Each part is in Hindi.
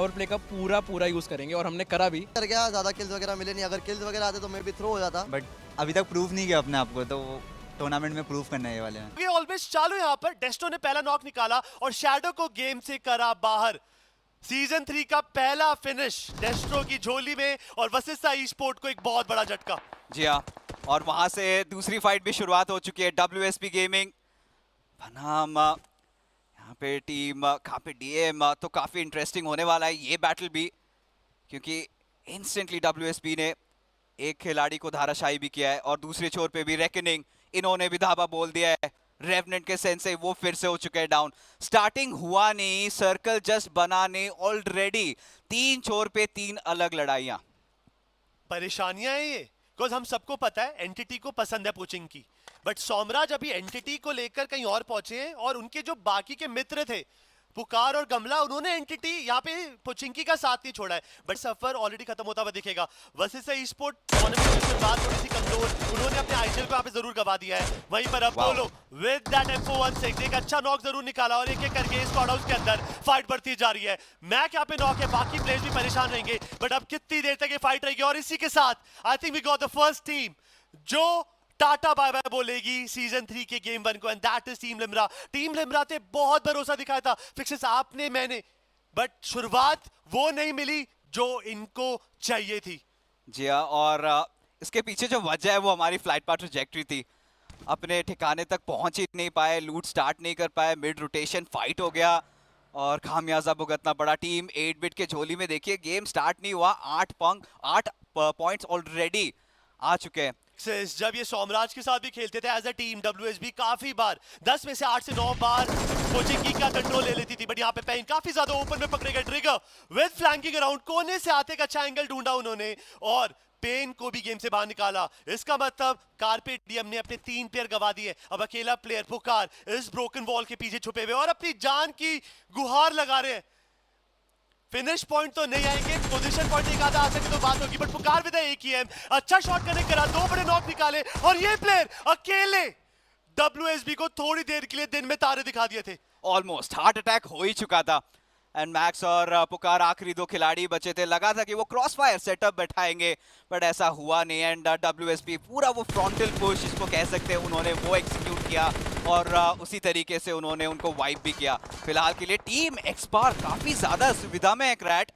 पावर प्ले का पूरा यूज करेंगे और हमने करा भी। कर गया, ज्यादा किल्स वगैरह मिले नहीं, अगर किल्स वगैरह आते तो मैं भी थ्रो हो जाता, बट अभी तक प्रूव नहीं किया अपने आप को, तो टूर्नामेंट में प्रूव करना है ये वाले में। ये ऑलवेज चालू यहाँ पर डेस्टो ने पहला नॉक निकाला और शैडो को गेम से करा बाहर। सीजन 3 का पहला फिनिश डेस्ट्रो की झोली में और वसिस्ता ई स्पोर्ट को एक बहुत बड़ा झटका। जी हाँ, और वहां से दूसरी फाइट भी शुरुआत हो चुकी है। WSP गेमिंग बनाम यहाँ पे टीम कहाँ पे डीएम, तो काफी इंटरेस्टिंग होने वाला है ये बैटल भी, क्योंकि इंस्टेंटली WSP ने एक खिलाड़ी को धाराशायी भी किया है और दूसरे छोर पे भी रेकनिंग, इन्होंने भी धावा बोल दिया है। रेवनेंट के सेंसे वो फिर से हो चुके हैं डाउन। स्टार्टिंग हुआ नहीं, सर्कल जस्ट बनाने ऑलरेडी 3 छोर पे 3 अलग लड़ाइयां। परेशानियां है ये, बिकॉज हम सबको पता है एंटिटी को पसंद है पोचिंग की, बट सोमराज अभी एंटिटी को लेकर कहीं और पहुंचे हैं और उनके जो बाकी के मित्र थे पुकार और गमला, उन्होंने एंटिटी यहाँ पे पोचिंकी का साथ नहीं छोड़ा है, बट सफर ऑलरेडी खत्म होता हुआ दिखेगा। वैसे ई स्पोर्ट टूर्नामेंट की बात थोड़ी सी कमजोर, उन्होंने अपने आईजीएल को यहाँ पे जरूर गवा दिया है। वहीं पर अपोलो विद दैट M416 एक अच्छा नॉक जरूर निकाला और एक एक करके इस स्क्वाड हाउस के अंदर फाइट बढ़ती जा रही है। मैक यहाँ पे नॉक है, बाकी प्लेयर्स भी परेशान रहेंगे, बट अब कितनी देर तक ये फाइट रहेगी। और इसी के साथ I think we got the first team जो टाटा बाय बाय बोलेगी सीजन 3 के गेम 1 को, and that is team Limra. Team Limra ने बहुत भरोसा दिखाया था, फिक्सेस आपने मैंने, बट शुरुआत वो नहीं मिली जो इनको चाहिए थी। जी हाँ, और इसके पीछे जो वजह है वो हमारी फ्लाइट पाथ ट्रैजेक्टरी थी। अपने ठिकाने तक पहुंच ही नहीं पाए, लूट स्टार्ट नहीं कर पाए, मिड रोटेशन फाइट हो गया और खामियाजा भुगतना पड़ा। टीम 8 बिट के झोली में देखिए गेम स्टार्ट नहीं हुआ, 8 पॉइंट्स ऑलरेडी आ चुके हैं। जब ये सोमराज के साथ भी खेलते थे एज अ टीम, WSB काफी बार 10 में से 8 से 9 बार कोचिंग का कंट्रोल ले लेती थी, बट यहाँ पे पेन काफी ज्यादा ओपन में पकड़े गए। ट्रिगर विद फ्लैंकिंग अराउंड, कोने से आते एक अच्छा एंगल ढूंढा उन्होंने और पेन को भी गेम से बाहर निकाला। इसका मतलब कारपेट डीएम ने अपने 3 प्लेयर गवा दिए। अब अकेला प्लेयर पुकार इस ब्रोकन वॉल के पीछे छुपे हुए और अपनी जान की गुहार लगा रहे हैं। फिनिश पॉइंट तो नहीं आएंगे, पोजीशन पॉइंट एक आधा आ सके तो बात होगी, बट पुकार विद एक ही अच्छा शॉट कनेक्ट करा, 2 बड़े नॉक निकाले और ये प्लेयर अकेले WSB को थोड़ी देर के लिए दिन में तारे दिखा दिए थे। ऑलमोस्ट हार्ट अटैक हो ही चुका था एंड मैक्स और पुकार आखिरी 2 खिलाड़ी बचे थे। लगा था कि वो क्रॉस फायर सेटअप बैठाएंगे, बट ऐसा हुआ नहीं एंड WSP पूरा वो फ्रंटल पुश जिसको कह सकते हैं उन्होंने वो एग्जीक्यूट किया और उसी तरीके से उन्होंने उनको वाइप भी किया। फिलहाल के लिए टीम एक्सपार काफी ज्यादा सुविधा में है क्रैट,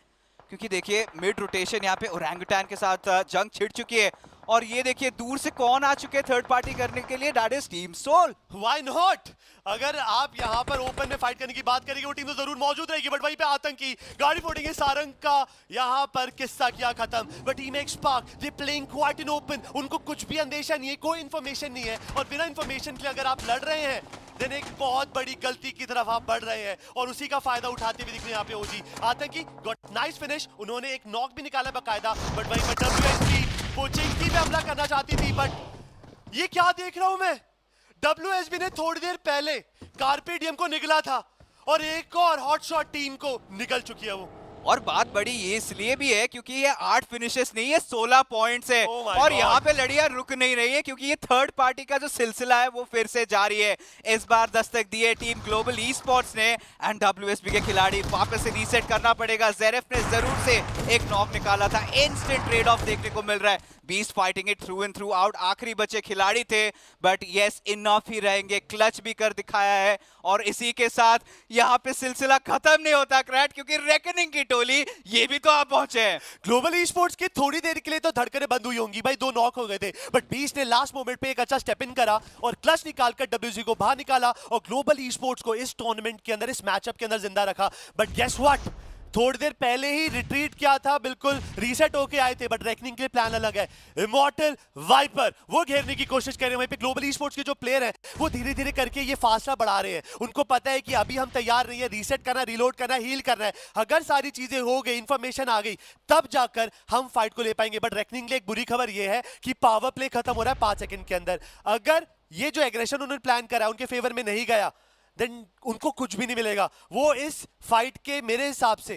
क्योंकि देखिए मिड रोटेशन यहाँ पे ओरंगुटान के साथ जंग छिड़ चुकी है और ये देखिए दूर से कौन आ चुके हैं थर्ड पार्टी करने के लिए, that is team Soul. Why not, अगर आप यहाँ पर ओपन में फाइट करने की बात करेंगे वो टीम तो जरूर मौजूद रहेगी, बट वहीं पे आतंकी गाड़ी फोड़ेंगे। सारंग का यहाँ पर किस्सा किया खत्म, but team XSpark they playing quite in open, उनको कुछ भी अंदेशा नहीं है, कोई इन्फॉर्मेशन नहीं है और बिना इन्फॉर्मेशन के अगर आप लड़ रहे हैं देन एक बहुत बड़ी गलती की तरफ आप बढ़ रहे हैं और उसी का फायदा उठाते हुए दिख रहे हैं यहाँ पे ओजी। आतंकी गॉट नाइस फिनिश, उन्होंने एक नॉक भी निकाला बाकायदा, बट वहीं पर WSP पोचिंकी पे हमला करना चाहती थी, बट ये क्या देख रहा हूं मैं, WSB ने थोड़ी देर पहले कार्पेडियम को निगला था और एक और हॉट शॉट टीम को निकल चुकी है वो। और बात बड़ी ये इसलिए भी है क्योंकि ये 8 फिनिशेस नहीं है, 16 पॉइंट्स है Oh और God. यहाँ पे लड़ियां रुक नहीं रही है क्योंकि ये थर्ड पार्टी का जो सिलसिला है वो फिर से जारी है। इस बार दस्तक दी है टीम ग्लोबल ई स्पोर्ट्स ने एंड WSP के खिलाड़ी वापस से रीसेट करना पड़ेगा। जेरेफ ने जरूर से एक नॉक निकाला था, इंस्टेंट ट्रेड ऑफ देखने को मिल रहा है। Beast fighting it through and through out, आखिरी बचे खिलाड़ी थे बट यस इनफ ही रहेंगे, क्लच भी कर दिखाया है और इसी के साथ यहाँ पे सिलसिला खत्म नहीं होता क्रैट, क्योंकि रेकनिंग की टोली ये भी तो आप पहुंचे हैं। ग्लोबल ई स्पोर्ट्स की थोड़ी देर के लिए तो धड़कनें बंद हुई होंगी भाई, 2 नॉक हो गए थे, बट बीस ने लास्ट मोमेंट पे एक अच्छा स्टेप इन करा और क्लच निकालकर WSB को बाहर निकाला और ग्लोबल ई स्पोर्ट्स को इस टूर्नामेंट के अंदर, इस मैचअप के अंदर जिंदा रखा। बट गेस व्हाट, थोड़ी देर पहले ही रिट्रीट किया था, बिल्कुल रीसेट होके आए थे, बट रेकनिंग के लिए प्लान अलग है। इमॉर्टल वाइपर वो घेरने की कोशिश कर रहे हैं, वहीं पे ग्लोबल ई स्पोर्ट्स के जो प्लेयर हैं वो धीरे धीरे करके ये फासला बढ़ा रहे हैं। उनको पता है कि अभी हम तैयार नहीं है, रीसेट करना, रीलोड करना, हील करना है। अगर सारी चीजें हो गई, इंफॉर्मेशन आ गई, तब जाकर हम फाइट को ले पाएंगे। बट रेकनिंग के लिए एक बुरी खबर ये है कि पावर प्ले खत्म हो रहा है 5 सेकंड के अंदर। अगर ये जो एग्रेशन उन्होंने प्लान करा उनके फेवर में नहीं गया देन उनको कुछ भी नहीं मिलेगा। वो इस फाइट के मेरे हिसाब से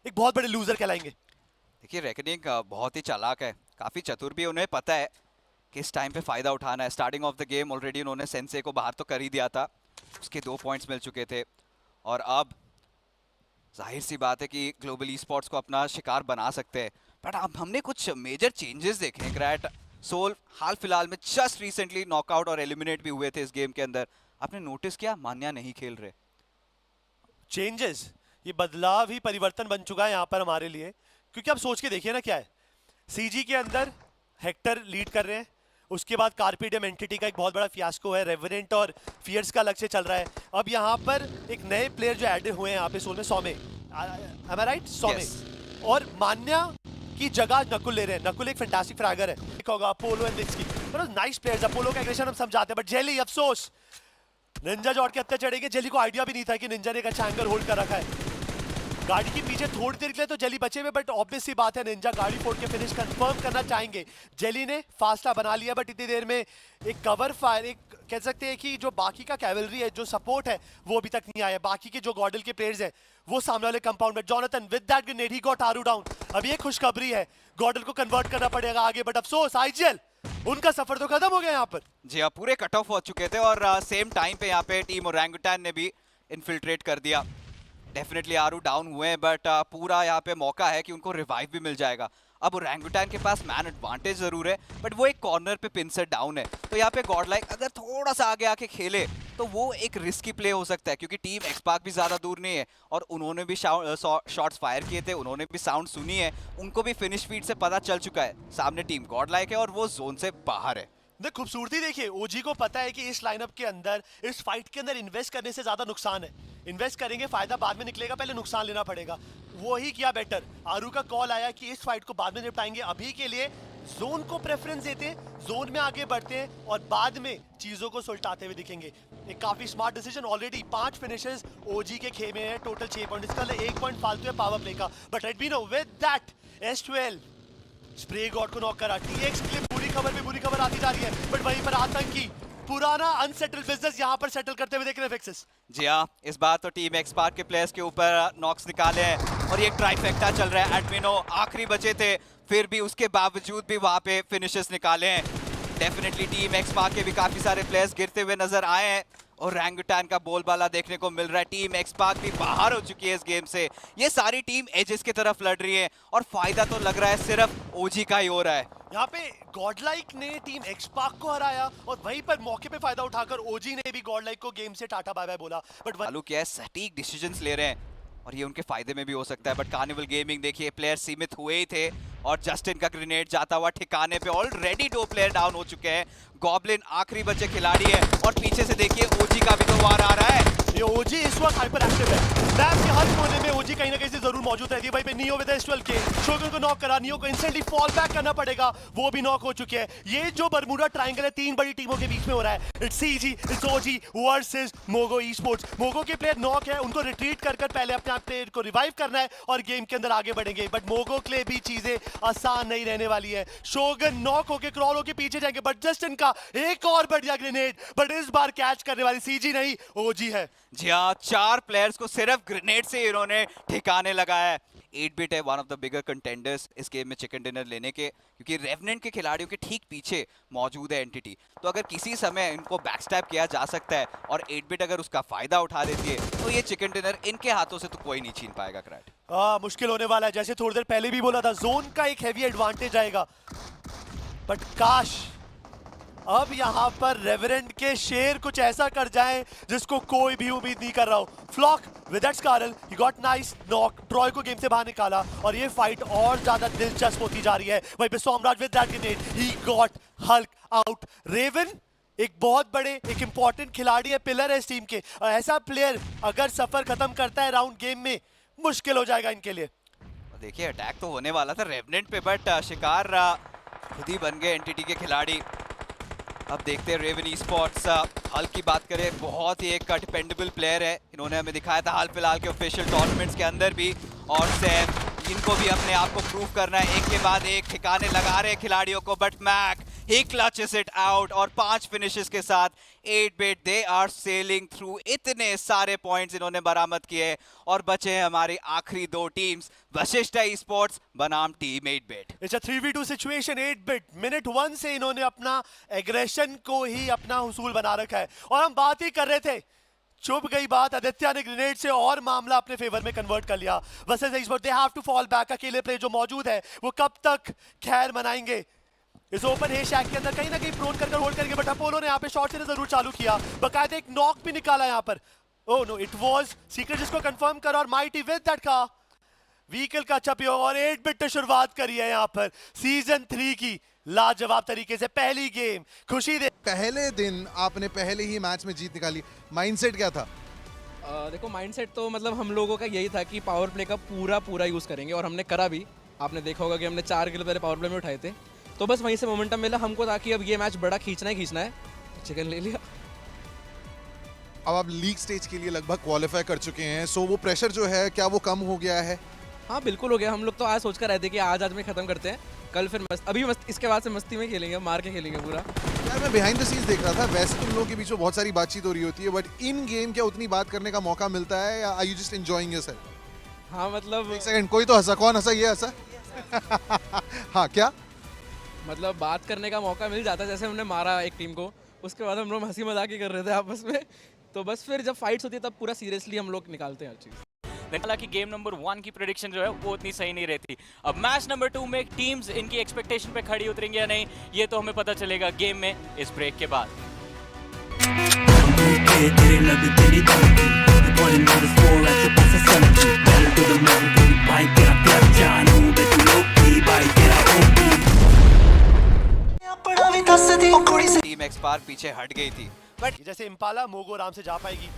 एक बहुत बड़े लूजर कहलाएंगे। देखिए रेकनिंग बहुत ही चालाक है, काफी चतुर भी, उन्हें पता है किस टाइम पे फायदा उठाना है। Starting of the game already उन्होंने सेंसे को बाहर तो कर ही दिया था, उसके 2 पॉइंट्स मिल चुके थे और अब जाहिर सी बात है कि ग्लोबल ई स्पोर्ट्स को अपना शिकार बना सकते हैं, बट अब हमने कुछ मेजर चेंजेस देखे हैं। ग्रैट सोल हाल फिलहाल में जस्ट रिसेंटली नॉकआउट और एलिमिनेट भी हुए थे इस गेम के अंदर। आपने नोटिस किया मान्या नहीं खेल रहे। चेंजेस, ये बदलाव ही परिवर्तन बन चुका है यहाँ पर हमारे लिए, क्योंकि आप सोच के देखिए ना क्या है। सीजी के अंदर हेक्टर लीड कर रहे हैं, उसके बाद कार्पेडियम एंटिटी का एक बहुत बड़ा फियास्को है, रेवरेंट और फियर्स का अलग से चल रहा है। अब यहाँ पर एक नए प्लेयर जो एड हुए हैं यहाँ पे सोल में, सौमे, am I right? सौमे और मान्या की जगह नकुल ले रहे हैं। नकुल एक फैंटास्टिक फ्रैगर है, एक होगा Apollo and Litsky, nice players. Apollo का एग्रेशन हम समझाते हैं, बट जेली अफसोस निंजा जॉट के हत्या चढ़ेगी। जेली को आइडिया भी नहीं था कि निंजा ने एक अच्छा एंगल होल्ड कर रखा है। गाड़ी के पीछे थोड़ी देर के लिए तो जेली बचे हुए, बट ऑब्वियस सी बात है निंजा गाड़ी फोड़ के फिनिश कंफर्म करना चाहेंगे। जेली ने फासला बना लिया, बट इतनी देर में एक कवर फायर, एक कह सकते हैं कि जो बाकी का कैवलरी है, जो सपोर्ट है, वो अभी तक नहीं आया। बाकी के जो गॉडल के प्लेयर्स हैं वो सामने वाले कंपाउंड में। Jonathan with that grenade he got Aaru down. अब ये खुशखबरी है, गॉडल को कन्वर्ट करना पड़ेगा आगे, बट अफसोस आईजीएल उनका सफर तो खत्म हो गया यहाँ पर। जी हाँ, पूरे कट ऑफ हो चुके थे और सेम टाइम पे यहाँ पे टीम ओरंगुटान ने भी इन्फिल्ट्रेट कर दिया। डेफिनेटली आरू डाउन हुए हैं, बट पूरा यहाँ पे मौका है कि उनको रिवाइव भी मिल जाएगा। अब ओरंगुटान के पास मैन एडवांटेज जरूर है, बट वो एक कॉर्नर पे पिनसेट डाउन है, तो यहाँ पे गॉडलाइक अगर थोड़ा सा आगे आके खेले तो वो एक रिस्की प्ले हो सकता है, क्योंकि टीम एक्सपार्क भी ज्यादा दूर नहीं है और उन्होंने भी शॉट्स फायर किए थे, उन्होंने भी साउंड सुनी है, उनको भी फिनिश फीड से पता चल चुका है सामने टीम गॉडलाइक है और वो जोन से बाहर है। खूबसूरती देखिए, ओजी को पता है कि इस लाइनअप के अंदर, इस फाइट के अंदर इन्वेस्ट करने से ज्यादा नुकसान है। इन्वेस्ट करेंगे, फायदा बाद में निकलेगा, पहले नुकसान लेना पड़ेगा। वो ही किया बेटर। आरू का कॉल आया कि इस फाइट को बाद में निपटाएंगे, अभी के लिए जोन को प्रेफरेंस देते हैं, जोन में आगे बढ़ते हैं और बाद में चीजों को सुलटाते हुए दिखेंगे। एक काफी स्मार्ट डिसीजन। ऑलरेडी 5 फिनिशेस ओजी के खेमे हैं, टोटल 6 पॉइंट। इसका 1 पॉइंट फालतू है पावर प्ले का, but let me know with that S12 spray God को नॉक करा। टीएक्स के लिए बुरी खबर भी बुरी खबर आती जा रही है, बट वहीं पर आतंकी पुराना अनसेटल्ड बिजनेस यहां पर सेटल करते हुए देख रहे हैं फिक्सेस। जी हाँ, इस बार तो टीम एक्सपार्क के प्लेयर्स के ऊपर नॉक्स निकाले हैं और ये ट्राइफेक्टा चल रहा है। एडमिनो आखिरी बचे थे, फिर भी उसके बावजूद भी वहां पे फिनिशेस निकाले हैं। डेफिनेटली टीम एक्सपार्क के भी काफी सारे प्लेयर्स गिरते हुए नजर आए हैं और ओरंगुटान का बोलबाला देखने को मिल रहा है। टीम एक्सपार्क भी बाहर हो चुकी है इस गेम से। ये सारी टीम एजेस की तरफ लड़ रही है और फायदा तो लग रहा है सिर्फ ओजी का ही हो रहा है। यहाँ पे गॉडलाइक ने टीम एक्सपार्क को हराया और वहीं पर मौके पे फायदा उठाकर ओजी ने भी गॉडलाइक को गेम से टाटा बाय बाय बोला। बट चालू क्या है, सटीक डिसीजंस ले रहे हैं और ये उनके फायदे में भी हो सकता है। बट कार्निवल गेमिंग देखिए, प्लेयर सीमित हुए ही थे और जस्टिन का ग्रेनेड जाता हुआ ठिकाने पे। ऑलरेडी 2 प्लेयर डाउन हो चुके हैं। गॉब्लिन आखिरी बचे खिलाड़ी है और पीछे से देखिए ओजी का भी तो वार आ रहा है। ये ओजी इस वक्त हाइपर एक्टिव है। मैप के हर कोने में ओजी कहीं ना कहीं से जरूर मौजूद रहती है। भाई पे नियो विद S12 के शोगुन को नॉक करा, नियो को इंस्टेंटली फॉल बैक करना पड़ेगा, वो भी नॉक हो चुके हैं। ये जो बरमूडा ट्रायंगल है 3 बड़ी टीमों के बीच में हो रहा है। It's CG, it's OG versus Mogo esports. Mogo के प्लेयर नॉक है, उनको रिट्रीट कर पहले अपने आप प्लेयर को रिवाइव करना है और गेम के अंदर आगे बढ़ेंगे। बट मोगो के लिए भी चीजें आसान नहीं रहने वाली है। शोगन नॉक होके क्रॉल होके पीछे जाएंगे, बट जस्टिन का एक और बढ़िया ग्रेनेड, बट इस बार कैच करने वाली सीजी नहीं ओजी है। जी हाँ, 4 प्लेयर्स को सिर्फ ग्रेनेड से इन्होंने ठिकाने लगाया है। 8-बिट है one of the bigger contenders इस गेम में चिकन डिनर लेने के, क्योंकि रेवनेंट के खिलाड़ियों के ठीक पीछे मौजूद है एंटिटी। तो अगर किसी समय इनको बैकस्टैप किया जा सकता है और 8-बिट अगर उसका फायदा उठा देती है तो ये चिकन डिनर इनके हाथों से तो कोई नहीं छीन पाएगा। क्रैट मुश्किल होने वाला है, जैसे थोड़ी देर पहले भी बोला था, जोन का एक हैवी एडवांटेज आएगा। बट काश अब यहाँ पर रेवरेंट के शेर कुछ ऐसा कर जाएं जिसको कोई भी उम्मीद नहीं कर रहा हो। Flock with that Scarl, he got nice knock, Troy को गेम से बाहर निकाला और ये फाइट और ज्यादा दिलचस्प होती जा रही है। वहीं पे Somraj with that grenade, he got Hulk out. Raven एक बहुत बड़े, एक इंपॉर्टेंट खिलाड़ी है, पिलर है इस टीम के। ऐसा प्लेयर अगर सफर खत्म करता है राउंड गेम में, मुश्किल हो जाएगा इनके लिए। देखिए अटैक तो होने वाला था रेवनेंट पे, बट शिकार खुद ही बन गए एंटिटी के खिलाड़ी। अब देखते हैं रेवन ई स्पोर्ट्स। हल की बात करें, बहुत ही एक डिपेंडेबल प्लेयर है। इन्होंने हमें दिखाया था हाल फिलहाल के ऑफिशियल टूर्नामेंट्स के अंदर भी, और सैम इनको भी अपने आप को प्रूव करना है। एक के बाद एक ठिकाने लगा रहे खिलाड़ियों को, but Mac he clutches it out और 5 फिनिशेस के साथ 8-बिट दे आर सेलिंग थ्रू। इतने सारे पॉइंट्स इन्होंने बरामद किए और बचे हैं हमारी आखिरी 2 टीम्स, वशिष्ठा ई स्पोर्ट्स बनाम टीम 8-बिट। It's a 3v2 situation. 8-बिट मिनट 1 से इन्होंने अपना एग्रेशन को ही अपना हुसूल बना रखा है। और हम बात ही कर रहे थे चुप गई बात। आदित्य ने ग्रेनेड से और मामला अपने फेवर में कन्वर्ट कर लिया। Versus expert they have to fall back. अकेले प्ले जो मौजूद है वो कब तक खैर मनाएंगे इस ओपन हे शैक के अंदर, कहीं ना कहीं प्रोन कर होल्ड करके। बट अपोलो ने यहाँ पे शॉट से जरूर चालू किया, बकायदे एक नॉक भी निकाला यहाँ पर। Oh no, it was secret जिसको कंफर्म करा और माइटी विद दैट का व्हीकल का चपियो और 8 बिट शुरुआत करी है यहाँ पर सीजन 3 की लाजवाब तरीके से। पहली गेम खुशी दे। पहले दिन आपने पहले ही मैच में जीत निकाली, माइंडसेट क्या था? देखो माइंडसेट तो मतलब हम लोगों का यही था कि पावर प्ले का पूरा यूज़ करेंगे और हमने करा भी। आपने देखा होगा कि हमने 4 किलो पहले पावर प्ले में उठाए थे, तो बस वहीं से मोमेंटम मिला हमको, ताकि अब ये मैच बड़ा खींचना है। चिकन ले लिया। अब आप लीग स्टेज के लिए लगभग क्वालिफाई कर चुके हैं, सो वो प्रेशर जो है क्या वो कम हो गया है? हाँ बिल्कुल हो गया। हम लोग तो आज सोच कर रहे थे कि आज में ख़त्म करते हैं, कल फिर इसके बाद से मस्ती में खेलेंगे, मार के खेलेंगे पूरा। यार मैं बिहाइंड द सीन्स देख रहा था, वैसे तुम लोगों के बीच में बहुत सारी बातचीत हो रही होती है, बट इन गेम क्या उतनी बात करने का मौका मिलता है या are you just enjoying yourself? हाँ मतलब एक सेकंड, कोई तो हंसा, कौन हंसा? ये हंसा? हाँ क्या मतलब बात करने का मौका मिल जाता है। जैसे हमने मारा एक टीम को, उसके बाद हम लोग हंसी मजाक ही कर रहे थे आपस में, तो बस फिर जब फाइट्स होती है तब पूरा सीरियसली हम लोग निकालते हैं हर चीज़। हालांकि गेम नंबर 1 की प्रेडिक्शन जो है वो उतनी सही नहीं रहती। अब मैच नंबर 2 में टीम्स इनकी एक्सपेक्टेशन पे खड़ी उतरेंगी या नहीं, ये तो हमें पता चलेगा गेम में इस ब्रेक के बाद। टीम एक्सपार्क पीछे हट गई थी, बट जैसे इम्पाला मोगो आराम से जा पाएगी।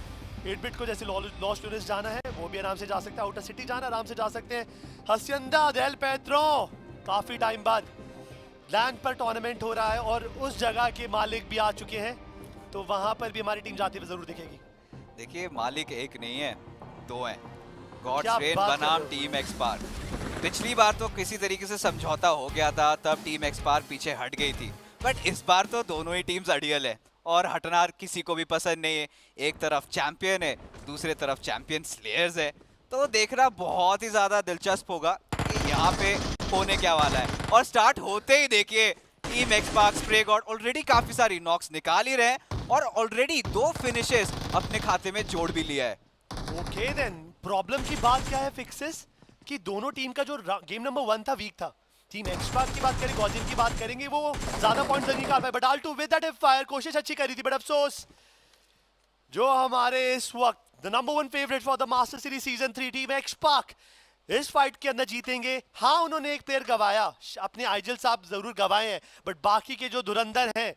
8 बिट को जैसे लॉस टूरिस्ट जाना है वो भी आराम से जा सकता है, आउटर सिटी जाना आराम से जा सकते हैं। हसियंदा डेल पेट्रो काफी टाइम बाद लैंड पर टूर्नामेंट हो रहा है और उस जगह के मालिक भी आ चुके हैं, तो वहां पर भी हमारी टीम जाती हुई जरूर दिखेगी। देखिए मालिक एक नहीं है, 2 हैं। गॉड्स क्या रेन बात बनाम कर रहे टीम एक्सपार्क। पिछली बार तो किसी तरीके से समझौता हो गया था, तब टीम एक्सपार्क पीछे हट गई थी, बट इस बार तो दोनों ही टीम्स अड़ियल है और हटना किसी को भी पसंद नहीं है। एक तरफ चैंपियन है, दूसरे तरफ चैंपियन स्लेयर्स है, तो देखना बहुत ही ज्यादा दिलचस्प होगा कि यहाँ पे होने क्या वाला है। और स्टार्ट होते ही देखिए टीम एक्सपार्क स्प्रे गॉड ऑलरेडी काफी सारी नॉक्स निकाल ही रहे हैं और ऑलरेडी 2 फिनिशेस अपने खाते में जोड़ भी लिया है। ओके देन, प्रॉब्लम की बात क्या है फिक्सेस कि दोनों टीम का जो गेम नंबर 1 था वीक था। टीम एक्सपार्क की बात करें, गॉजिन की बात करेंगे, वो ज्यादा पॉइंट्स नहीं निकाल पाए, but all two with that fire कोशिश अच्छी करी थी, बट अफसोस जो हमारे इस वक्त the number 1 favourite for the master series season 3 team XSpark इस फाइट के अंदर जीतेंगे। हाँ उन्होंने एक प्लेयर गवाया, अपने आइजल साहब जरूर गवाए हैं, बट बाकी के जो धुरंधर हैं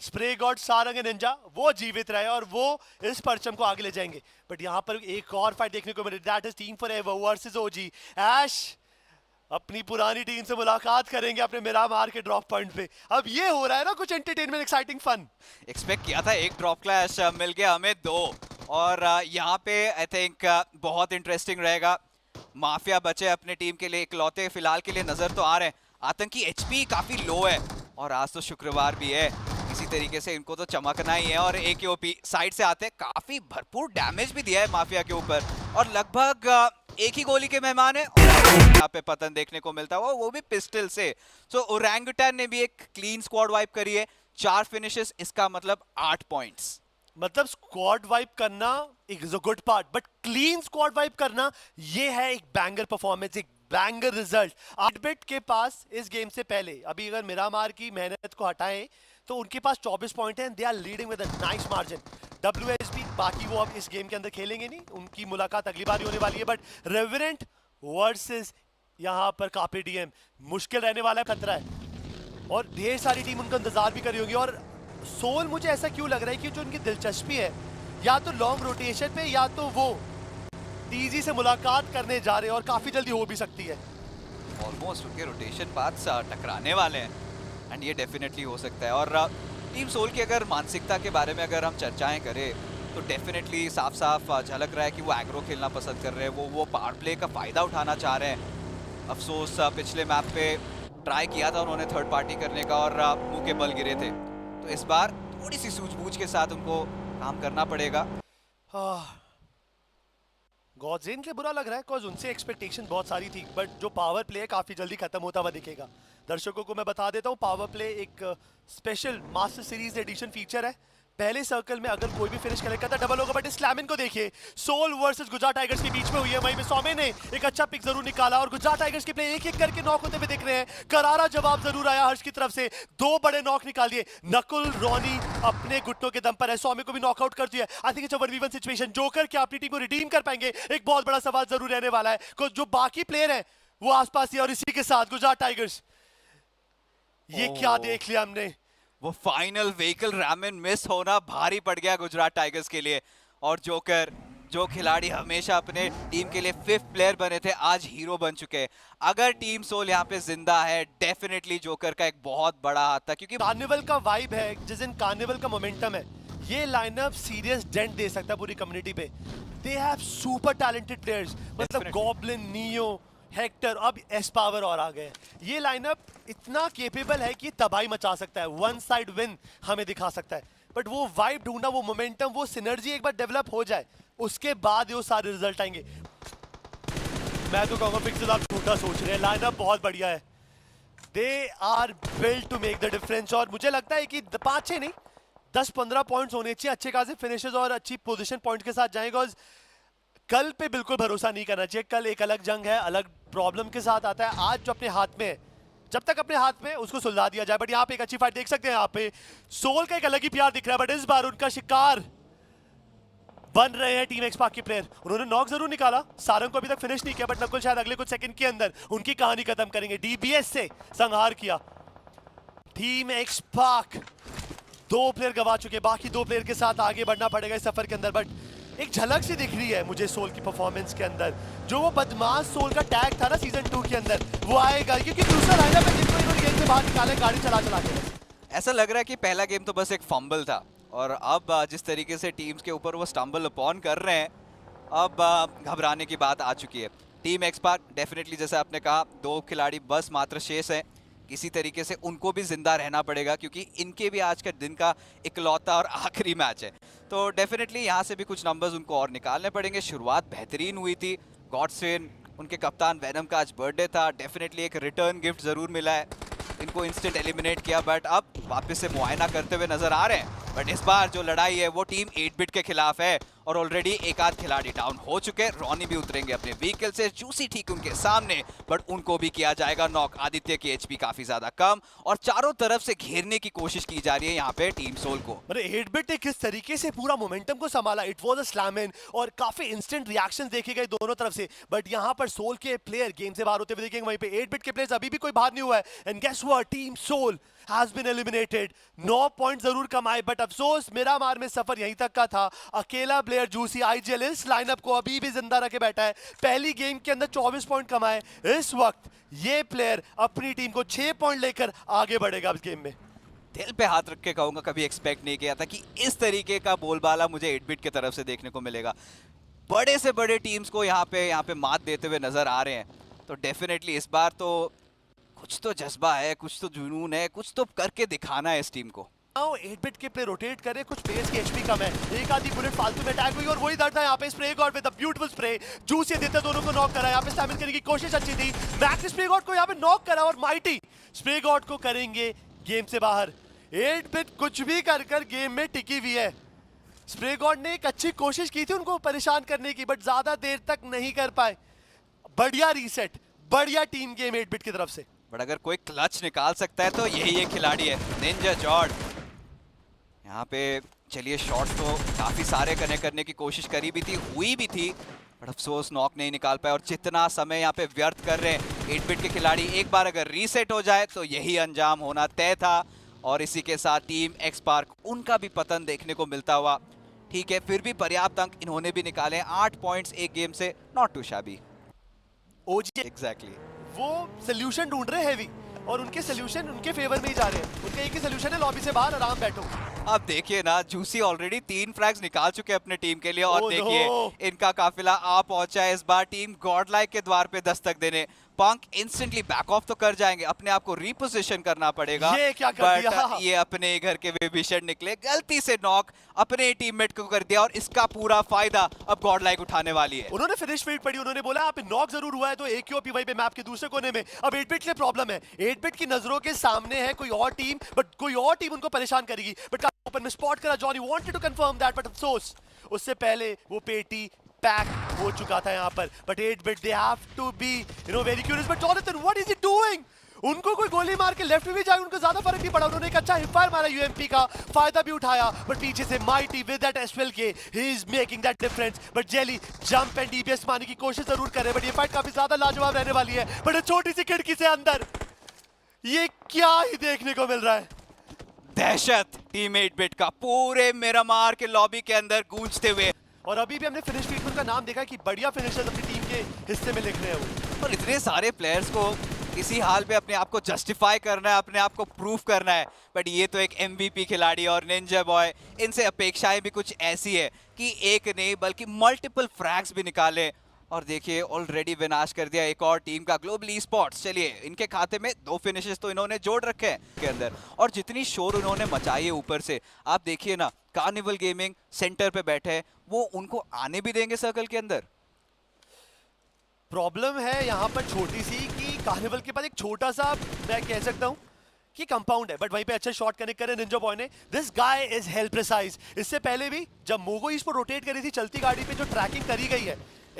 स्प्रे गॉड सारंग निंजा वो जीवित रहे और वो इस परचम को आगे ले जाएंगे। बट यहाँ पर एक और फाइट देखने को मिली, that is team forever versus OG. Ash अपनी पुरानी टीम से मुलाकात करेंगे अपने मिरामार के ड्रॉप पॉइंट पे। अब ये हो रहा है ना कुछ एंटरटेनमेंट, एक्साइटिंग फन। एक्सपेक्ट किया था एक ड्रॉप क्लैश, मिल गया हमें 2, और यहाँ पे आई थिंक बहुत इंटरेस्टिंग रहेगा। माफिया बचे अपने टीम के लिए इकलौते फिलहाल के लिए नजर तो आ रहे हैं। आतंकी एचपी काफी लो है और आज तो शुक्रवार भी है, इसी तरीके से इनको तो चमकना ही है। और AKOP साइड से आते काफी भरपूर डैमेज भी दिया है माफिया के ऊपर और लगभग एक ही गोली के मेहमान है। यहाँ पे पतन देखने को मिलता है वो भी पिस्टल से। सो ओरंगुटन ने भी एक क्लीन स्क्वाड वाइप करी है, 4 फिनिशेस, इसका मतलब 8 पॉइंट्स। मतलब स्क्वाड वाइप करना is a good part, but clean squad wipe करना ये है एक बैंगर परफॉर्मेंस, एक बैंगर रिजल्ट। 8 बिट के पास इस गेम से पहले अभी अगर मिरामार की मेहनत को हटाएं तो उनके पास 24 पॉइंट हैं, they are leading with a nice margin. WSB बाकी वो अब इस गेम के अंदर खेलेंगे नहीं, उनकी मुलाकात अगली बार ही होने वाली है, बट रेवरेंट वर्सेस यहाँ पर कापी डीएम मुश्किल रहने वाला खतरा है और ढेर सारी टीम उनका इंतजार भी कर रही होगी। और सोल मुझे ऐसा क्यों लग रहा है कि जो उनकी दिलचस्पी है या तो लॉन्ग रोटेशन पे या तो वो टीजी से मुलाकात करने जा रहे हैं और काफी जल्दी हो भी सकती है। ऑलमोस्ट उनके रोटेशन पाथ्स टकराने वाले हैं एंड ये डेफिनेटली हो सकता है। और टीम सोल की अगर मानसिकता के बारे में अगर हम चर्चाएं करें तो डेफिनेटली साफ साफ झलक रहा है कि वो एग्रो खेलना पसंद कर रहे हैं, वो पावर प्ले का फ़ायदा उठाना चाह रहे हैं। अफसोस पिछले मैप पे ट्राई किया था उन्होंने थर्ड पार्टी करने का और मुंह के बल गिरे थे, तो इस बार थोड़ी सी सूझबूझ के साथ उनको काम करना पड़ेगा। गॉडजेन के बुरा लग रहा है बिकॉज उनसे एक्सपेक्टेशन बहुत सारी थी, बट जो पावर प्ले है काफी जल्दी खत्म होता हुआ दिखेगा। दर्शकों को मैं बता देता हूँ पावर प्ले एक special master series edition feature है, पहले सर्कल में अगर कोई भी फिनिश कलेक्ट करता डबल होगा, बट स्लैमिन को देखिए, सोल वर्सेस गुजरात टाइगर्स के बीच में हुई है। वहीं में सौम्य ने एक अच्छा पिक जरूर निकाला और गुजरात टाइगर्स के प्लेयर एक-एक करके नॉक होते हुए दिख रहे हैं। करारा जवाब जरूर आया हर्ष की तरफ से, 2 बड़े नॉक निकाल दिए। नकुल रॉनी अपने घुटनों के दम पर है, सौम्य को भी नॉकआउट कर दिया। I think it's a 1v1 situation. Joker क्या अपनी टीम को रिडीम कर पाएंगे, एक बहुत बड़ा सवाल जरूर रहने वाला है। को जो बाकी प्लेयर हैं वो आसपास ही, और इसी के साथ गुजरात टाइगर्स, ये क्या देख लिया हमने। वो फाइनल व्हीकल रैमन मिस होना भारी पड़ गया गुजरात टाइगर्स के लिए। और जोकर, जो खिलाड़ी हमेशा अपने टीम के लिए 5th प्लेयर बने थे, आज हीरो बन चुके हैं। अगर टीम सोल यहाँ पे जिंदा है, डेफिनेटली जोकर का एक बहुत बड़ा हाथ था, क्योंकि कार्निवल का वाइब है, जिस दिन कार्निवल का मोमेंटम है, ये लाइनअप सीरियस डेंट दे सकता है पूरी कम्युनिटी पे। They have super talented players, मतलब गॉब्लिन, नियो, हेक्टर, अब एस पावर और आ गए। ये लाइनअप इतना केपेबल है कि तबाही मचा सकता है, वन साइड विन हमें दिखा सकता है। बट वो वाइब ढूंढना, वो मोमेंटम, वो सिनर्जी एक बार डेवलप हो जाए, उसके बाद वो सारे रिजल्ट आएंगे। मैं तो कहूंगा पिक्सल आप छोटा सोच रहे हैं, लाइनअप बहुत बढ़िया है। They are built to make the difference. और मुझे लगता है कि 5-6 नहीं, 10-15 पॉइंट्स होने चाहिए, अच्छे खासे फिनिशेस और अच्छी पोजीशन पॉइंट के साथ जाएगा। कल पे बिल्कुल भरोसा नहीं करना चाहिए। कल एक अलग जंग है, अलग प्रॉब्लम के साथ आता है। आज जो अपने हाथ में है, जब तक अपने हाथ में उसको सुलझा दिया जाए। बट यहाँ पे एक अच्छी फाइट देख सकते हैं। यहाँ पे सोल का एक अलग ही प्यार दिख रहा है, बट इस बार उनका शिकार बन रहे हैं टीम एक्सपार्क के प्लेयर। उन्होंने नॉक जरूर निकाला, सारंग को अभी तक फिनिश नहीं किया, बट नकुल शायद अगले कुछ सेकंड के अंदर उनकी कहानी खत्म करेंगे। डीबीएस से संहार किया टीम एक्सपार्क। 2 प्लेयर गवा चुके, बाकी 2 प्लेयर के साथ आगे बढ़ना पड़ेगा इस सफर के अंदर। बट एक झलक सी दिख रही है मुझे सोल की परफॉर्मेंस के अंदर। जो वो बदमाश सोल का टैग था ना सीजन 2 के अंदर, वो आएगा, क्योंकि दूसरा लाइनअप है जिनको इन्होंने गेम से बाहर निकाले, गाड़ी चला चला के। ऐसा लग रहा है कि पहला गेम तो बस एक फंबल था, और अब जिस तरीके से टीम्स के ऊपर वो स्टम्बल अपॉन कर रहे हैं, अब घबराने की बात आ चुकी है। टीम एक्सपार्क डेफिनेटली, जैसे आपने कहा, 2 खिलाड़ी बस मात्र शेष हैं। किसी तरीके से उनको भी जिंदा रहना पड़ेगा, क्योंकि इनके भी आज का दिन का इकलौता और आखिरी मैच है। तो डेफिनेटली यहाँ से भी कुछ नंबर्स उनको और निकालने पड़ेंगे। शुरुआत बेहतरीन हुई थी। गॉडस्वेन, उनके कप्तान वेनम का आज बर्थडे था, डेफिनेटली एक रिटर्न गिफ्ट जरूर मिला है। इनको इंस्टेंट एलिमिनेट किया, बट अब वापस से मुआयना करते हुए नजर आ रहे हैं। बट इस बार जो लड़ाई है वो टीम 8-बिट के खिलाफ है, और ऑलरेडी एक आध खिलाड़ी डाउन हो चुके। रॉनी भी उतरेंगे अपने व्हीकल से, जूसी ठीक उनके सामने, बट उनको भी किया जाएगा नॉक। आदित्य की एचपी काफी ज्यादा कम, और चारों तरफ से घेरने की कोशिश की जा रही है यहाँ पे टीम सोल को। मतलब 8-बिट ने किस तरीके से पूरा मोमेंटम को संभाला, इट वाज अ स्लैम इन, और काफी इंस्टेंट रिएक्शंस देखे गए दोनों तरफ से। बट यहाँ पर सोल के प्लेयर गेम से बाहर होते हुए देखेंगे, वहीं पे 8-बिट के प्लेयर्स अभी भी कोई बाहर नहीं हुआ है। And guess what, team Soul has been eliminated. 9 point जरूर कमाए, बट अफसोस मेरा मार में सफर यहीं तक का था। अकेला प्लेयर जूसी आईजीएल इस लाइनअप को अभी भी जिंदा रखे बैठा है। पहली गेम के अंदर 24 पॉइंट कमाए। इस वक्त ये प्लेयर अपनी टीम को 6 पॉइंट लेकर आगे बढ़ेगा इस गेम में। दिल पे हाथ रख के कहूंगा, कभी एक्सपेक्ट नहीं किया था कि इस तरीके का बोलबाला मुझे 8-बिट की तरफ से देखने को मिलेगा। बड़े से बड़े टीम्स को यहाँ पे मात देते हुए नजर आ रहे हैं। तो डेफिनेटली इस बार तो कुछ तो जज्बा है, कुछ तो जुनून है, कुछ तो करके दिखाना है इस टीम को। 8-बिट के प्लेयर रोटेट करे, कुछ प्लेयर्स की एचपी कम है, एक आधी बुलेट फालतू में अटैक हुई, और वही दर्द है यहाँ पे। Spray God with the beautiful spray, juice ये देते दोनों को नॉक करा। यहाँ पे स्टैमिन करने की कोशिश अच्छी थी, मैक्स स्प्रे गॉड को यहाँ पे नॉक करा, और माइटी स्प्रे गॉड को करेंगे गेम से बाहर। 8-बिट कुछ भी कर गेम में टिकी हुई है। स्प्रे गॉड ने एक अच्छी कोशिश की थी उनको परेशान करने की, बट ज्यादा देर तक नहीं कर पाए। बढ़िया रीसेट, बढ़िया टीम गेम 8-बिट की तरफ से। बट अगर कोई क्लच निकाल सकता है तो यही एक खिलाड़ी है, निंजा जॉर्ड। यहाँ पे चलिए, शॉट तो काफी सारे कनेक्ट करने की कोशिश करी भी थी, हुई भी थी, बट अफसोस नॉक नहीं निकाल पाए। और जितना समय यहाँ पे व्यर्थ कर रहे हैं 8-बिट के खिलाड़ी, एक बार अगर रीसेट हो जाए तो यही अंजाम होना तय था। और इसी के साथ टीम एक्सपार्क, उनका भी पतन देखने को मिलता हुआ। ठीक है, फिर भी पर्याप्त अंक इन्होंने भी निकाले, 8 पॉइंट्स एक गेम से, नॉट टू शाबी। ओजी एग्जैक्टली, वो सोल्यूशन ढूंढ रहे हैं हेवी, और उनके सोल्यूशन उनके फेवर में ही जा रहे हैं। उनका एक ही सोल्यूशन है, लॉबी से बाहर आराम बैठो। अब देखिए ना, जूसी ऑलरेडी 3 फ्रैग्स निकाल चुके हैं अपने टीम के लिए, और Oh देखिए no! इनका काफिला आ पहुंचा है इस बार टीम गॉडलाइक के द्वार पे दस्तक देने। पंक इंस्टेंटली बैक ऑफ तो कर जाएंगे, अपने आप को रिपोजिशन करना पड़ेगा। ये क्या कर But, दिया? ये अपने घर के विभीषण निकले, गलती से नॉक अपने टीममेट को कर दिया और इसका पूरा फायदा अब गॉड लाइक उठाने वाली है। उन्होंने फिनिश फीड पड़ी, उन्होंने बोला आप नॉक जरूर हुआ है तो AQOP वहीं पे मैप के दूसरे कोने में। अब 8-बिट के लिए प्रॉब्लम है, 8-बिट की नजरों के सामने है कोई और टीम, बट कोई और टीम उनको परेशान करेगी। बट ओपन में स्पॉट करा Johnny, wanted to confirm that, but अफसोस उससे पहले वो पेटी पैक हो चुका था यहाँ पर। बट 8-बिट they have to be very curious. But Jonathan what is he doing? उनको कोई गोली मार के लेफ्ट में भी जाए उनको ज्यादा फर्क नहीं पड़ा। उन्होंने एक अच्छा हिपफायर मारा, यूएमपी का फायदा भी उठाया, बट पीछे से mighty with that SLK he is making that difference. But jelly jump and DPS मारने की कोशिश जरूर कर रहे हैं, बट ये फाइट काफी ज्यादा लाजवाब रहने वाली है। बट एक छोटी सी खिड़की से अंदर ये क्या ही देखने को मिल रहा है। दहशत टीम 8-बिट का पूरे मिरामार के लॉबी के अंदर गूंजते हुए, और अभी भी हमने फिनिश फीड में उनका नाम देखा कि बढ़िया फिनिशर्स अपनी टीम के हिस्से में लिख रहे हैं वो। और इतने सारे प्लेयर्स को इसी हाल में अपने आप को जस्टिफाई करना है, अपने आप को प्रूव करना है। बट ये तो एक MVP खिलाड़ी और निंजा बॉय, इनसे अपेक्षाएं भी कुछ ऐसी है कि एक नहीं बल्कि मल्टीपल फ्रैग्स भी निकाले। और देखिए ऑलरेडी विनाश कर दिया एक और टीम का ग्लोबल ई-स्पोर्ट्स। चलिए इनके खाते में 2 फिनिशेस तो इन्होंने जोड़ रखे हैं के अंदर, और जितनी शोर उन्होंने मचाई है ऊपर से, आप देखिए ना, कार्निवल गेमिंग सेंटर पे बैठे हैं, वो उनको आने भी देंगे सर्कल के अंदर? प्रॉब्लम है यहाँ पर छोटी सी कि कार्निवल के पास एक छोटा सा, मैं कह सकता हूँ कि कंपाउंड है, बट वहीं पे अच्छा शॉट कनेक्ट करे निंजा बॉय ने। This guy is hello precise. इससे पहले भी जब मोगो इसको रोटेट करी थी चलती गाड़ी पे, जो ट्रैकिंग करी गई है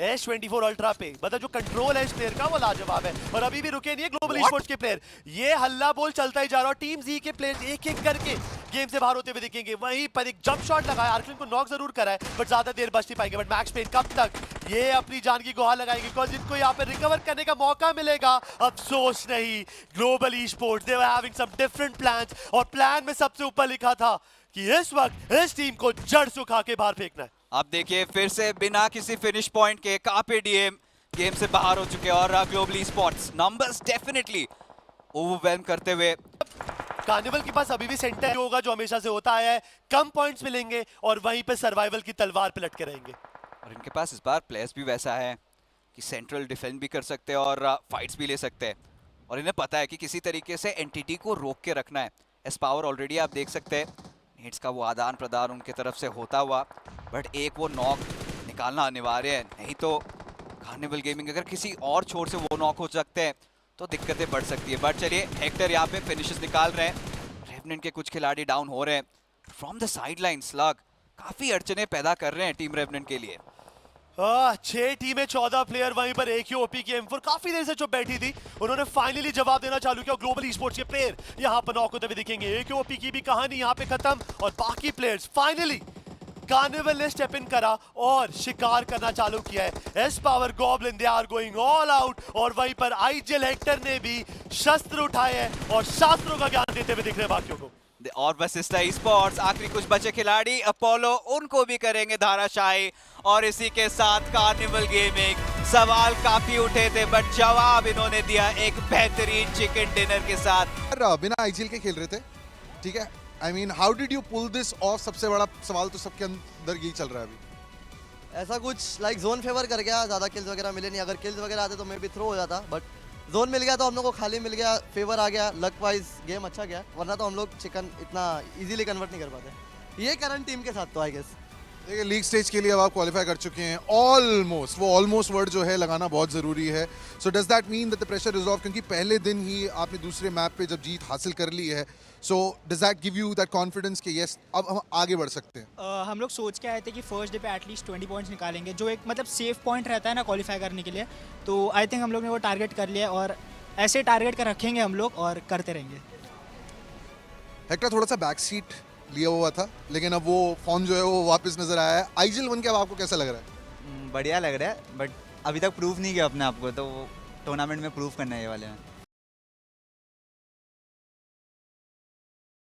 S24 अल्ट्रा पे, मतलब जो कंट्रोल है इस प्लेयर का वो लाजवाब है। और अभी भी रुके नहीं है ग्लोबल ई-स्पोर्ट्स के प्लेयर, ये हल्ला बोल चलता ही जा रहा है। टीम जी के प्लेयर एक एक करके गेम से बाहर होते हुए दिखेंगे। वहीं पर एक जंप शॉट लगाया, आर्कलिन को नॉक जरूर करा है, बट ज्यादा देर बच नहीं पाएंगे। बट मैक्स पेन कब तक ये अपनी जान की गुहार लगाएंगे, बिकॉज इनको यहाँ पे रिकवर करने का मौका मिलेगा। अफसोस नहीं, global esports they were having some different plans, और प्लान में सबसे ऊपर लिखा था कि इस वक्त इस टीम को जड़ सुखा के बाहर फेंकना है। अब देखिए फिर से बिना किसी फिनिश पॉइंट के कापे डीएम गेम से बाहर हो चुके हैं, और global esports numbers definitely overwhelm करते हुए। कार्निवल के पास अभी भी सेंटर होगा जो हमेशा से होता आया है, कम पॉइंट्स मिलेंगे और वहीं पे सर्वाइवल की तलवार पे लटके रहेंगे। और इनके पास इस बार प्लेयर्स भी वैसा है कि सेंट्रल डिफेंड भी कर सकते हैं और फाइट्स भी ले सकते हैं, और इन्हें पता है कि किसी तरीके से एंटिटी को रोक के रखना है। एस पावर ऑलरेडी आप देख सकते हैं, नेट्स का वो आदान प्रदान उनके तरफ से होता हुआ, बट एक वो नॉक निकालना अनिवार्य है, नहीं तो कार्निवल गेमिंग अगर किसी और छोर से वो नॉक हो सकते हैं तो दिक्कतें बढ़ सकती है। बट चलिए हेक्टर यहाँ पे फिनिशेस निकाल रहे हैं, रेवनेंट के कुछ खिलाड़ी डाउन हो रहे हैं। From the side line slug काफी अड़चने पैदा कर रहे हैं टीम रेवनेंट के लिए। 6 टीमें 14 प्लेयर, वहीं पर AQOP की M4 काफी देर से चुप बैठी थी, उन्होंने फाइनली जवाब देना चालू किया। ग्लोबल ई-स्पोर्ट्स के प्लेयर यहाँ पर नॉक होते हुए दिखेंगे। AQOP की भी कहानी यहाँ पे खत्म, और बाकी प्लेयर्स फाइनली कार्निवल ने स्टेप इन करा और शिकार करना चालू किया है। S power goblin they are going all out, और वहीं पर आईजेल हेक्टर ने भी शस्त्र उठाए हैं और शास्त्रों का ज्ञान देते हुए दिख रहे हैं बाकियों को। और वशिष्ठा ई-स्पोर्ट्स आखिरी कुछ बचे खिलाड़ी अपोलो, उनको भी करेंगे धाराशाही। और इसी के साथ कार्निवल गेमिंग, सवाल काफी उठे थे बट जवाब इन्होंने दिया एक बेहतरीन चिकन डिनर के साथ। बिना आईजीएल के खेल रहे थे, ठीक है। I mean how did you pull this off? सबसे बड़ा सवाल तो सबके अंदर यही चल रहा है अभी। ऐसा कुछ लाइक जोन फेवर कर गया, ज़्यादा किल्स वगैरह मिले नहीं। अगर किल्स वगैरह आते तो मे भी थ्रो हो जाता, बट जोन मिल गया तो हम लोग को खाली मिल गया, फेवर आ गया, लक वाइज गेम अच्छा गया, वरना तो हम लोग चिकन इतना इजीली कन्वर्ट नहीं कर पाते। ये करंट टीम के साथ तो आई गेस। देखिए लीग स्टेज के लिए अब आप क्वालिफाई कर चुके हैं ऑलमोस्ट, वो ऑलमोस्ट वर्ड जो है लगाना बहुत ज़रूरी है। So does that mean that the pressure is of, क्योंकि पहले दिन ही आपने दूसरे मैप पे जब जीत हासिल कर ली है, so does that give you that confidence कि यस अब हम आगे बढ़ सकते हैं? हम लोग सोच के आए थे कि फर्स्ट डे पे एटलीस्ट 20 पॉइंट्स निकालेंगे, जो एक मतलब सेफ पॉइंट रहता है ना क्वालिफाई करने के लिए। तो आई थिंक हम लोग ने वो टारगेट कर लिया, और ऐसे टारगेट कर रखेंगे हम लोग और करते रहेंगे। हेक्टर थोड़ा सा बैक सीट लिया हुआ था, लेकिन अब वो फॉर्म जो है वो वापस नजर आया है। आईजीएल वन के अब आपको कैसा लग रहा है? बढ़िया लग रहा है, बट अभी तक प्रूव नहीं किया अपने आप को, तो टूर्नामेंट में प्रूव करना है ये वाले में।